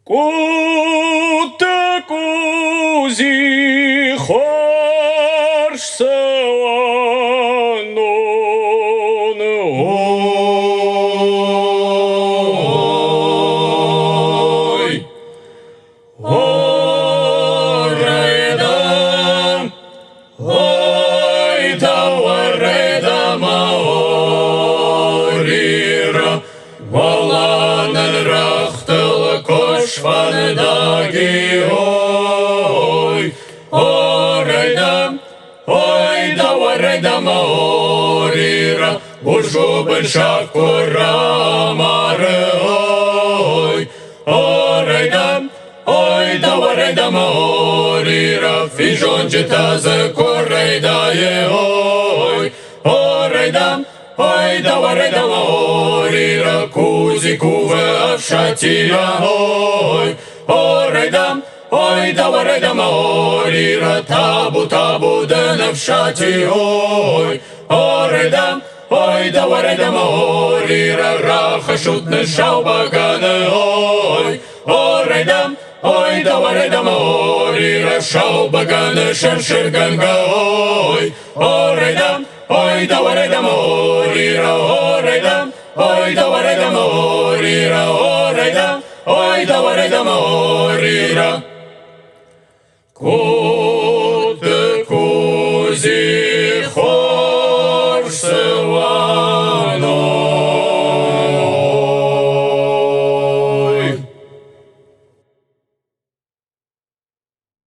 Кута кузи харш саванон. Ой, оредам, ой, таваредам, орира, валанен рахтел koşvan dagi oy, oredam, oy davaredam orira, ujuben shakuramar oy, oredam, oy davaredam orira, fijon jitaz korreidaye oy, oredam, oy davaredam orira, kuzi kuve avshatia oy, oredam, oy davaredam orira, tabu tabu den avshati oy, oredam, oy davaredam orira, rachashut neshalbagan oy, oredam, oy davaredam orira, shalbagan shershirganga oy, oredam, oy davaredam orira, oredam, oy davaredam orira, oredam, oy davaredam orira. Kut kuzi